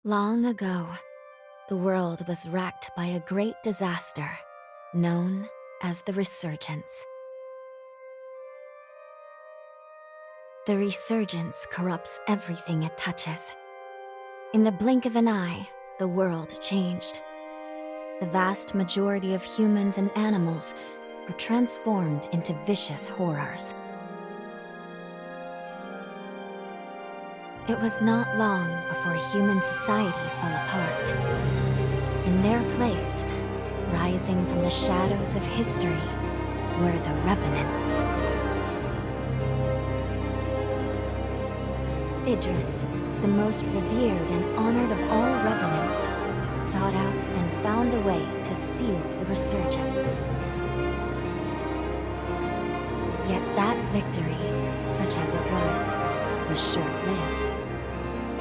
Long ago, the world was racked by a great disaster known as the Resurgence. The Resurgence corrupts everything it touches. In the blink of an eye, the world changed. The vast majority of humans and animals were transformed into vicious horrors. It was not long before human society fell apart. In their place, rising from the shadows of history, were the Revenants. Idris, the most revered and honored of all Revenants, sought out and found a way to seal the Resurgence. Yet that victory, such as it was short-lived.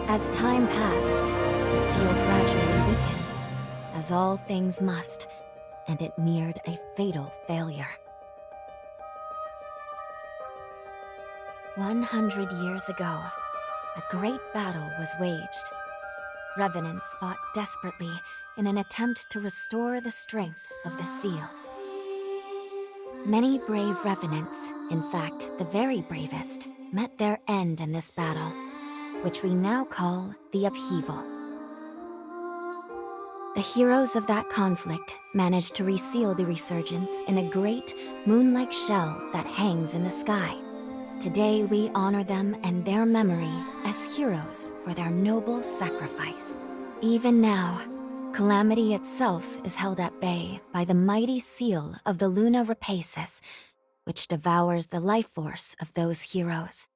As time passed, the seal gradually weakened, as all things must, and it neared a fatal failure. 100 years ago, a great battle was waged. Revenants fought desperately in an attempt to restore the strength of the seal. Many brave Revenants, in fact the very bravest, met their end in this battle, which we now call the Upheaval. The heroes of that conflict managed to reseal the Resurgence in a great, moon-like shell that hangs in the sky. Today we honor them and their memory as heroes for their noble sacrifice. Even now, calamity itself is held at bay by the mighty seal of the Luna Rapaces, which devours the life force of those heroes.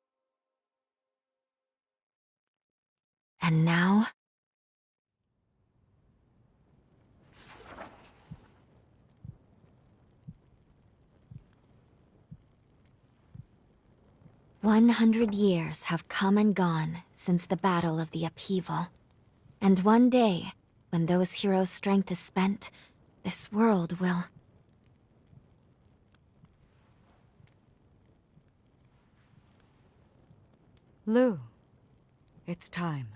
And now, "100 years have come and gone since the Battle of the Upheaval. And one day, when those heroes' strength is spent, this world will..." Lou, it's time.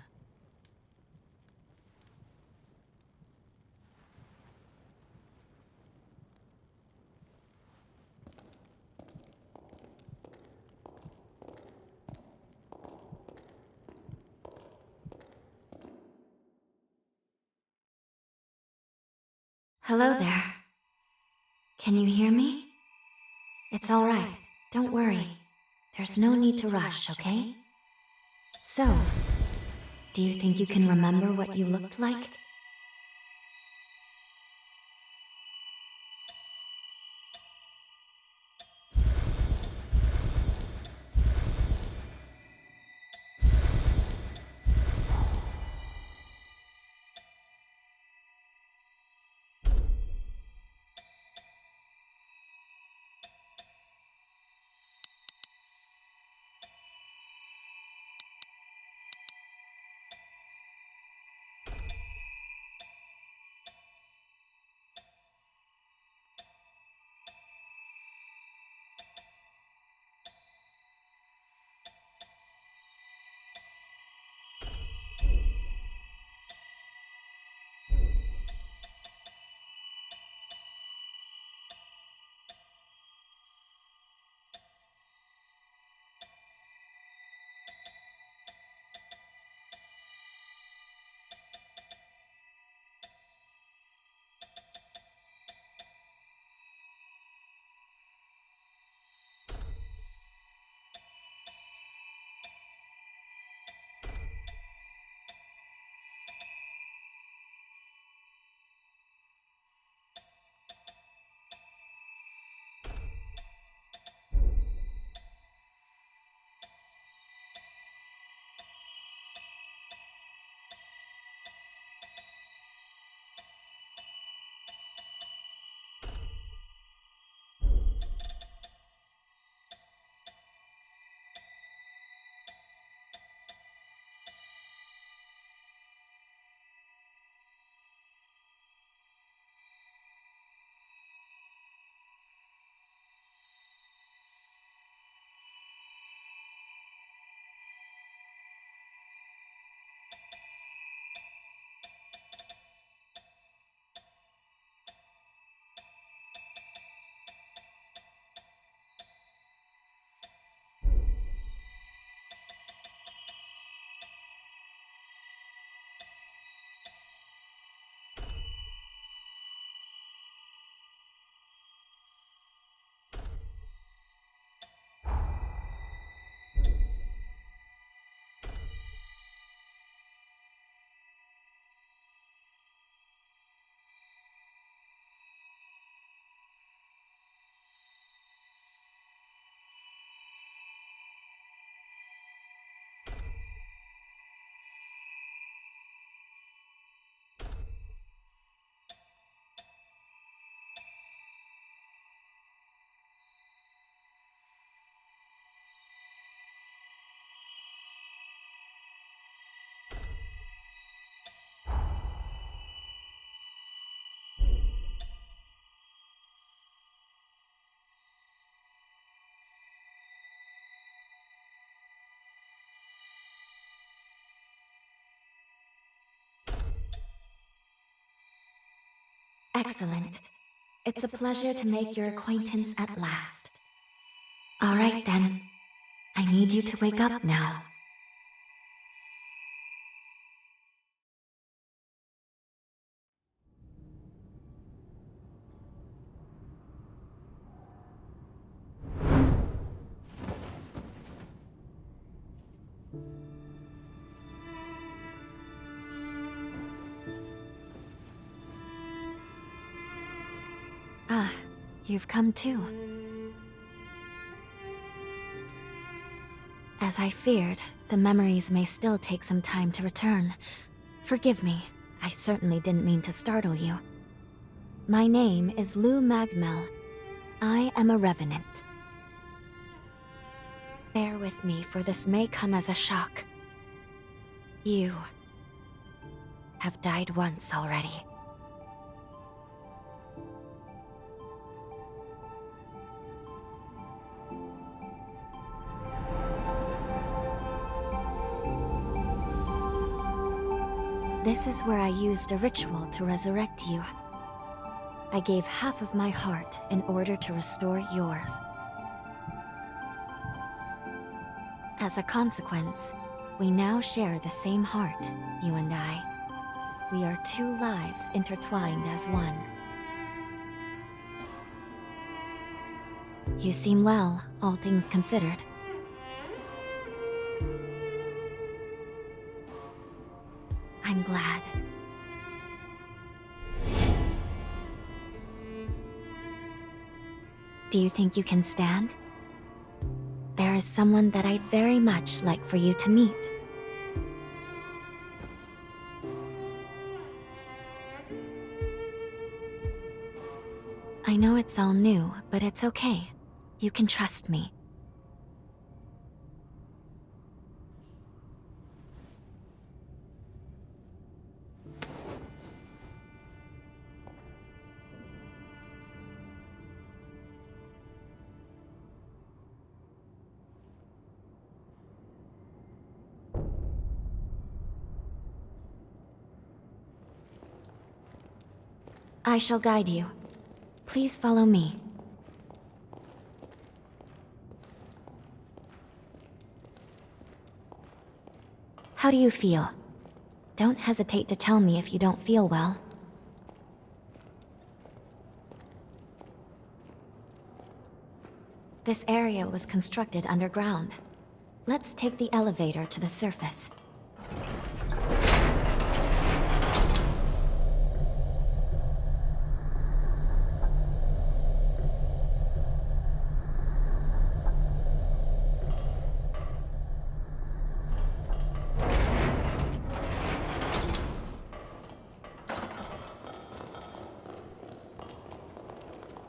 Hello there. Can you hear me? It's all right. Don't worry. There's no need to rush, okay? So, do you think you can remember what you looked like? Excellent. It's a pleasure to make your acquaintance at last. All right, then. I need you to wake up now. Ah, you've come too. As I feared, the memories may still take some time to return. Forgive me, I certainly didn't mean to startle you. My name is Lou Magmel. I am a revenant. Bear with me, for this may come as a shock. You have died once already. This is where I used a ritual to resurrect you. I gave half of my heart in order to restore yours. As a consequence, we now share the same heart, you and I. We are two lives intertwined as one. You seem well, all things considered. I'm glad. Do you think you can stand? There is someone that I'd very much like for you to meet. I know it's all new, but it's okay. You can trust me. I shall guide you. Please follow me. How do you feel? Don't hesitate to tell me if you don't feel well. This area was constructed underground. Let's take the elevator to the surface.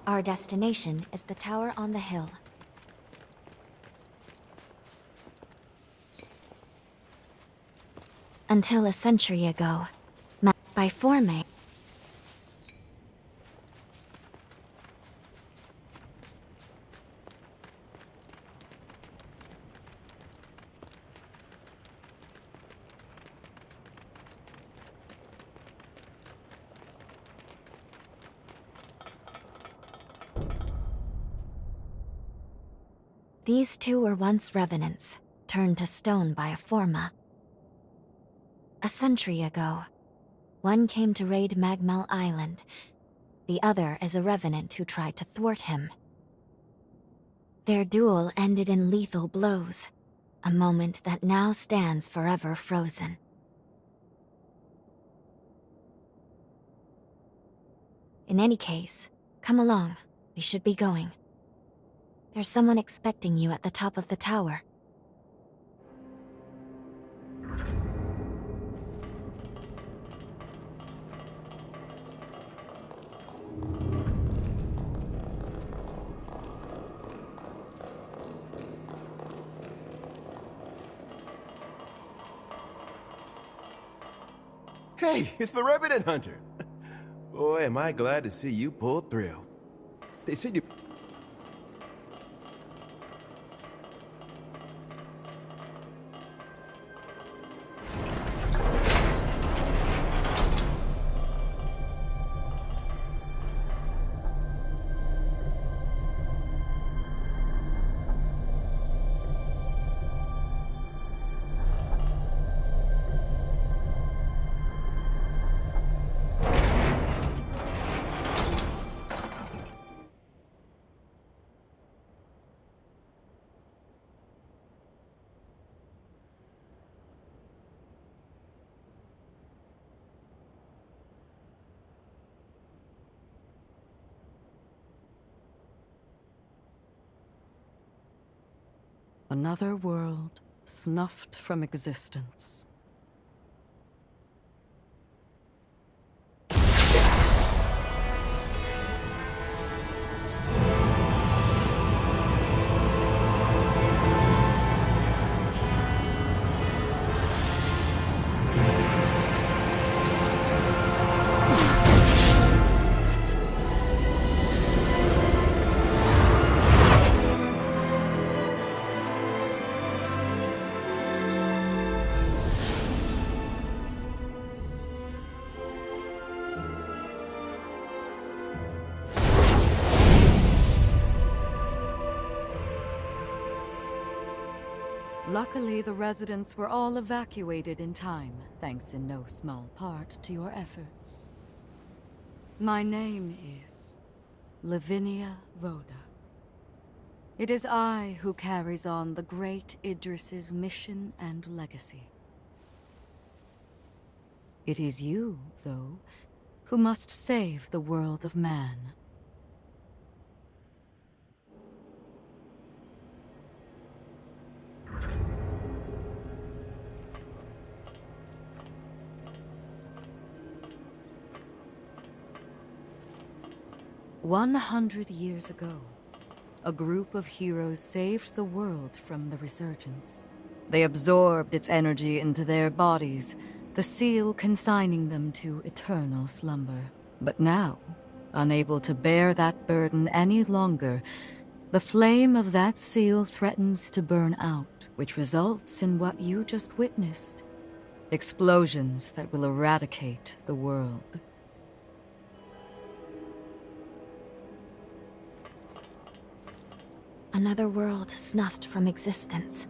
Our destination is the tower on the hill. Until a century ago, by forming these two were once revenants, turned to stone by a forma. A century ago, one came to raid Magmel Island. The other is a revenant who tried to thwart him. Their duel ended in lethal blows, a moment that now stands forever frozen. In any case, come along. We should be going. There's someone expecting you at the top of the tower. Hey, it's the Revenant Hunter! Boy, am I glad to see you pulled through. They said you... Another world snuffed from existence. Luckily, the residents were all evacuated in time, thanks in no small part to your efforts. My name is Lavinia Rhoda. It is I who carries on the great Idris's mission and legacy. It is you, though, who must save the world of man. "100 years ago, a group of heroes saved the world from the resurgence. They absorbed its energy into their bodies, the seal consigning them to eternal slumber. But now, unable to bear that burden any longer, the flame of that seal threatens to burn out, which results in what you just witnessed. Explosions that will eradicate the world." Another world snuffed from existence,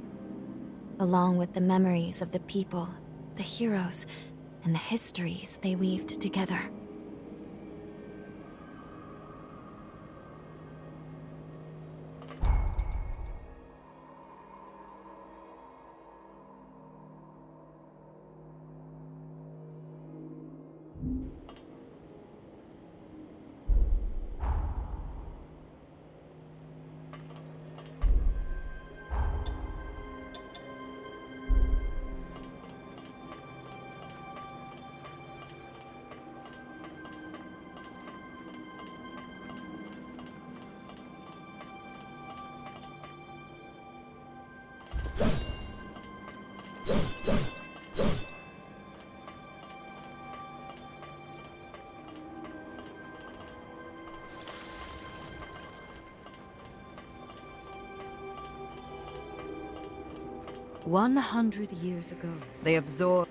along with the memories of the people, the heroes, and the histories they weaved together. "100 years ago, they absorbed..."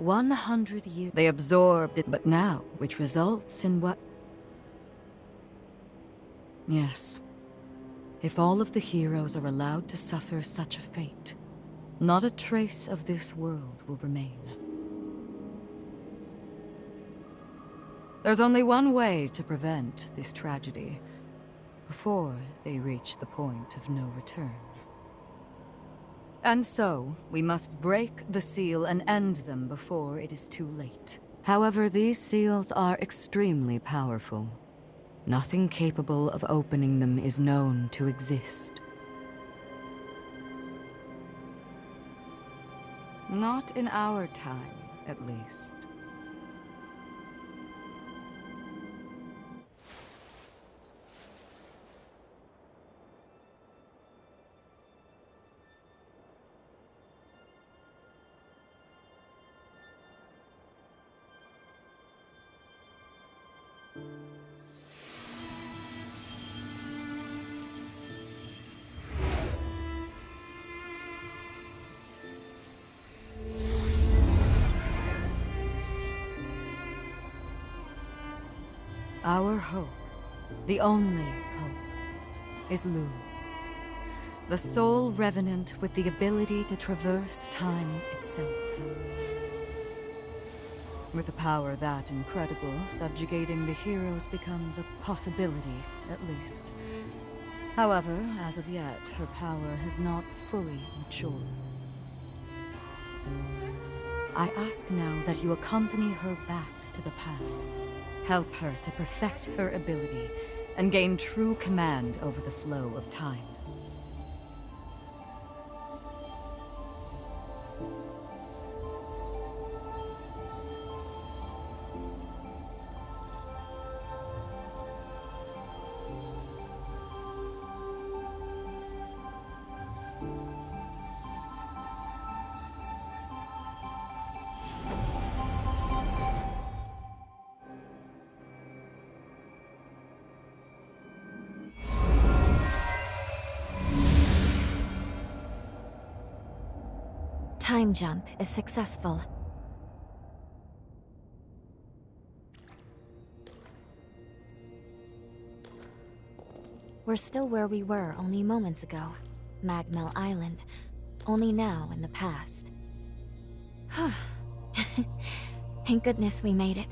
100 years. They absorbed it, but now, which results in what? Yes. If all of the heroes are allowed to suffer such a fate, not a trace of this world will remain. There's only one way to prevent this tragedy, before they reach the point of no return. And so, we must break the seal and end them before it is too late. However, these seals are extremely powerful. Nothing capable of opening them is known to exist. Not in our time, at least. Our hope, the only hope, is Lu, the sole revenant with the ability to traverse time itself. With a power that incredible, subjugating the heroes becomes a possibility, at least. However, as of yet, her power has not fully matured. I ask now that you accompany her back to the past. Help her to perfect her ability and gain true command over the flow of time. Time jump is successful. We're still where we were only moments ago. Magmel Island. Only now in the past. Thank goodness we made it.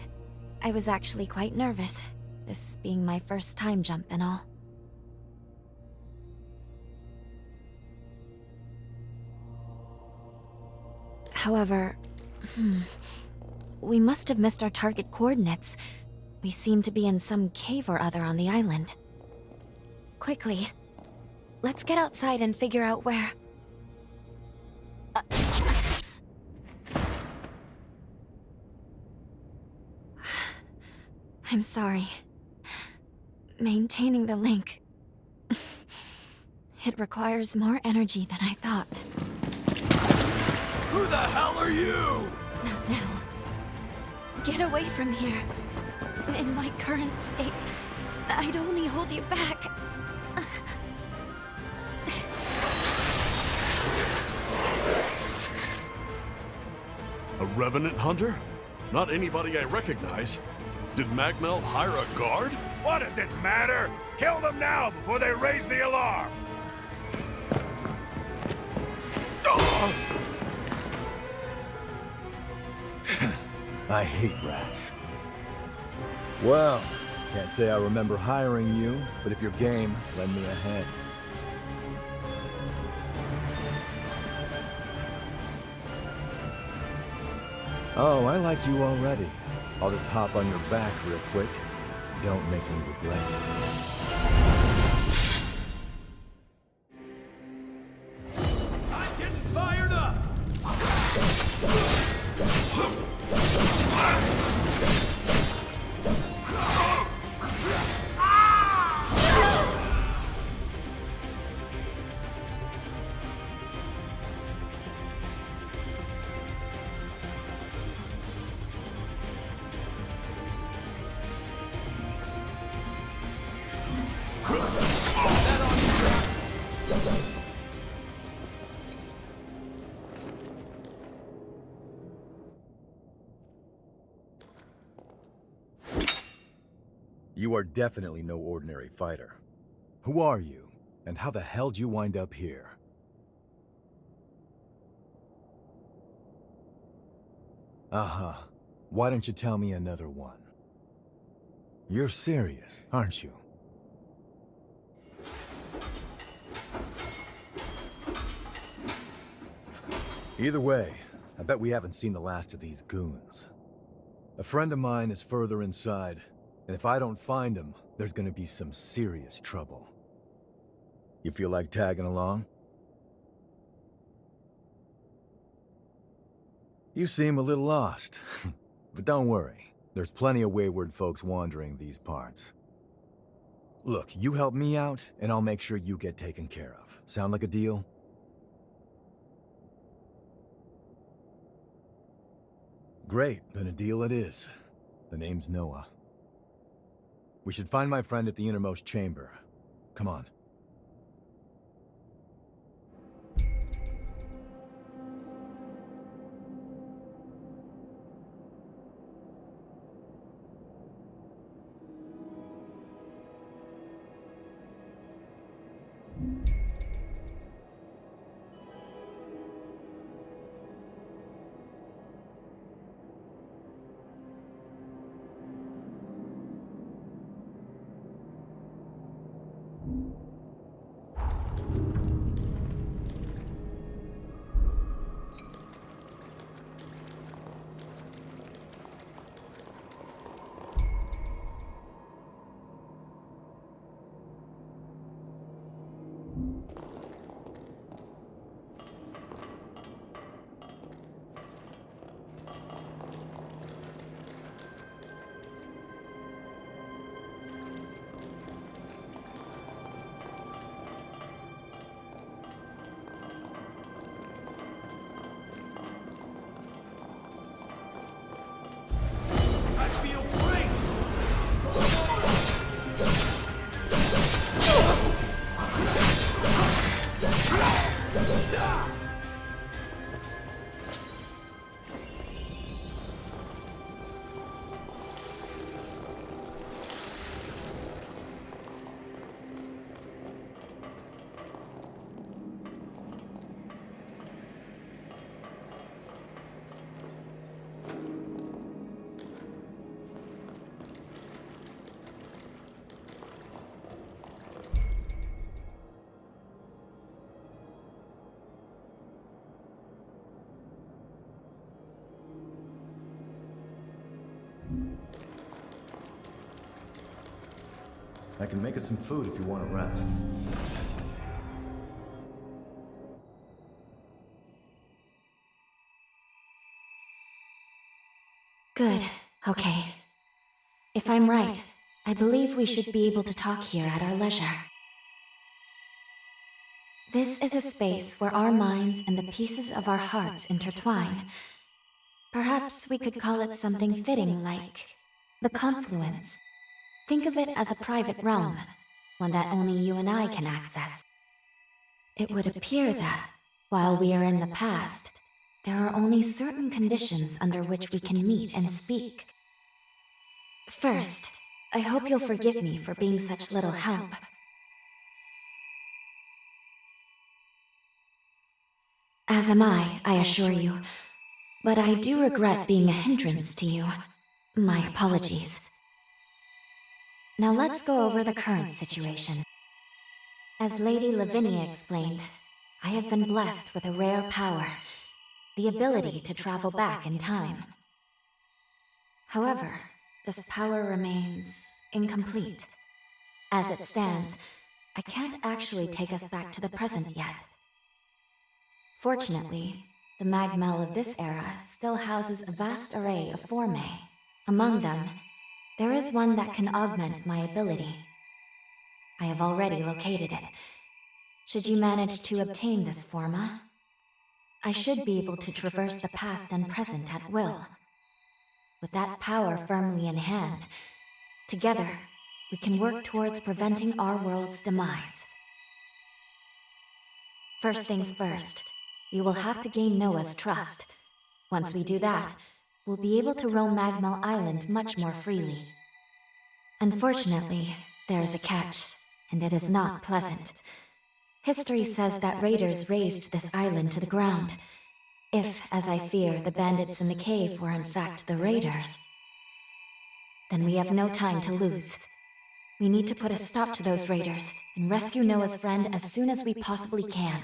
I was actually quite nervous, this being my first time jump and all. However, we must have missed our target coordinates. We seem to be in some cave or other on the island. Quickly, let's get outside and figure out where... I'm sorry. Maintaining the link... It requires more energy than I thought. Who the hell are you? Not now. Get away from here. In my current state, I'd only hold you back. A revenant hunter? Not anybody I recognize. Did Magmel hire a guard? What does it matter? Kill them now before they raise the alarm! I hate rats. Well, can't say I remember hiring you, but if you're game, lend me a hand. Oh, I like you already. I'll just hop on your back real quick. Don't make me regret it. You are definitely no ordinary fighter. Who are you, and how the hell did you wind up here? Uh-huh. Why don't you tell me another one? You're serious, aren't you? Either way, I bet we haven't seen the last of these goons. A friend of mine is further inside, and if I don't find him, there's gonna be some serious trouble. You feel like tagging along? You seem a little lost, but don't worry. There's plenty of wayward folks wandering these parts. Look, you help me out, and I'll make sure you get taken care of. Sound like a deal? Great, then a deal it is. The name's Noah. We should find my friend at the innermost chamber. Come on. I can make us some food if you want to rest. Good. Okay. If I'm right, I believe we should be able to talk here at our leisure. This is a space where our minds and the pieces of our hearts intertwine. Perhaps we could call it something fitting like the confluence. Think of it as a private realm, one that only you and I can access. It would appear that, while we are in the past, there are only certain conditions under which we can meet and speak. First, I hope you'll forgive me for being such little help. As am I assure you. But I do regret being a hindrance to you. My apologies. Now let's go over the current situation. As Lady Lavinia explained, I have been blessed with a rare power, the ability to travel back in time. However, this power remains incomplete. As it stands, I can't actually take us back to the present yet. Fortunately, the magmel of this era still houses a vast array of formae. Among them, there is one that can augment my ability. I have already located it. Should you manage to obtain this forma, I should be able to traverse the past and present at will. With that power firmly in hand, together, we can work towards preventing our world's demise. First things first, we will have to gain Noah's trust. Once we do that, we'll be able to roam Magmel Island much more freely. Unfortunately, there is a catch, and it is not pleasant. History says that raiders razed this island to the ground. If, as I fear, the bandits in the cave were in fact the raiders, then we have no time to lose. We need to put a stop to those raiders and rescue Noah's friend as soon as we possibly can.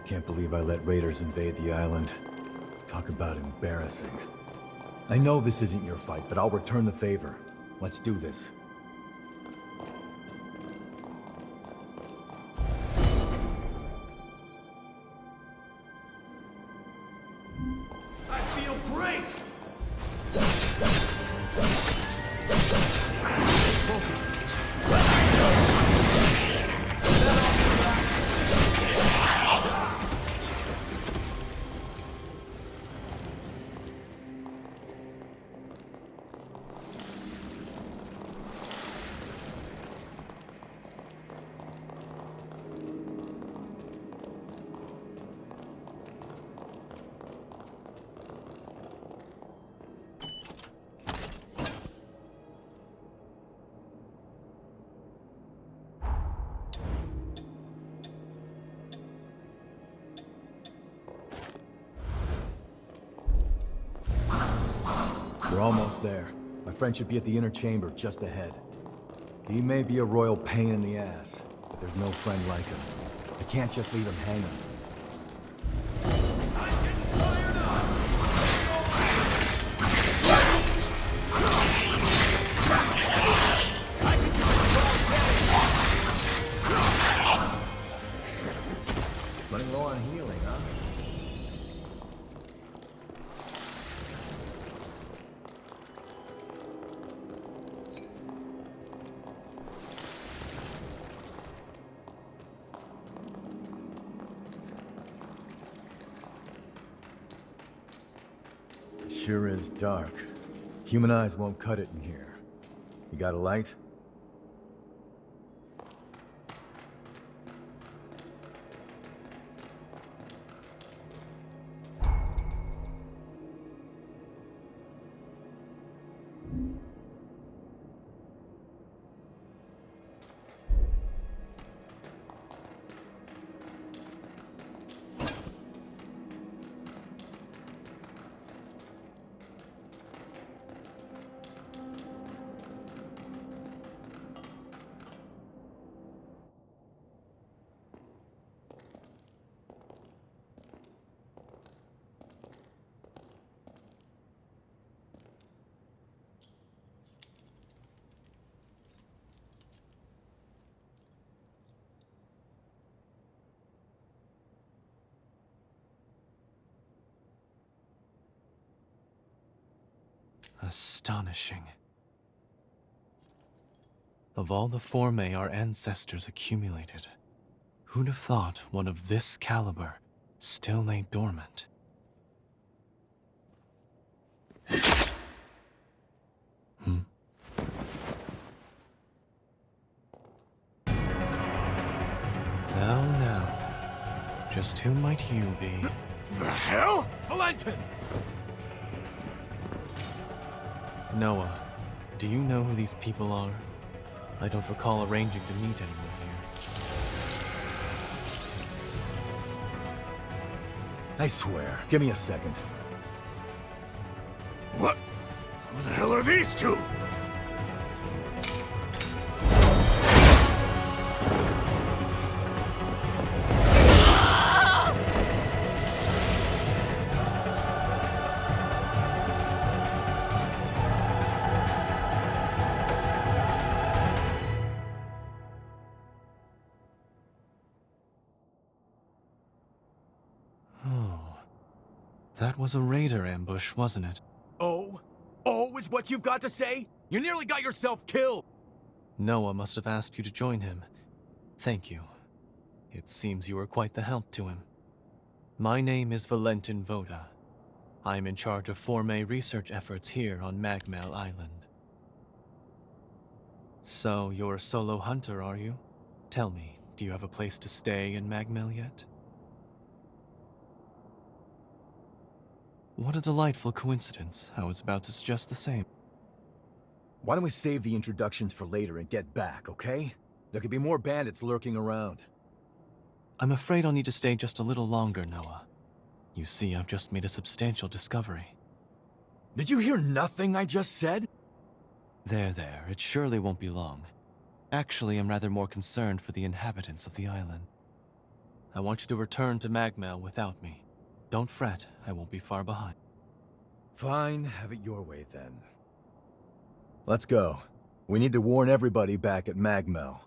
Can't believe I let raiders invade the island. Talk about embarrassing. I know this isn't your fight, but I'll return the favor. Let's do this. I feel great! We're almost there. My friend should be at the inner chamber just ahead. He may be a royal pain in the ass, but there's no friend like him. I can't just leave him hanging. Running low on healing, huh? Sure is dark. Human eyes won't cut it in here. You got a light? Astonishing. Of all the formae our ancestors accumulated, who'd have thought one of this caliber still lay dormant? Now. Just who might you be? The hell? Valentin! Noah, do you know who these people are? I don't recall arranging to meet anyone here. I swear. Give me a second. What? Who the hell are these two? That was a raider ambush, wasn't it? Oh is what you've got to say? You nearly got yourself killed! Noah must have asked you to join him. Thank you. It seems you were quite the help to him. My name is Valentin Voda. I'm in charge of formae research efforts here on Magmel Island. So, you're a solo hunter, are you? Tell me, do you have a place to stay in Magmel yet? What a delightful coincidence. I was about to suggest the same. Why don't we save the introductions for later and get back, okay? There could be more bandits lurking around. I'm afraid I'll need to stay just a little longer, Noah. You see, I've just made a substantial discovery. Did you hear nothing I just said? There. It surely won't be long. Actually, I'm rather more concerned for the inhabitants of the island. I want you to return to Magmel without me. Don't fret, I won't be far behind. Fine, have it your way then. Let's go. We need to warn everybody back at Magmel.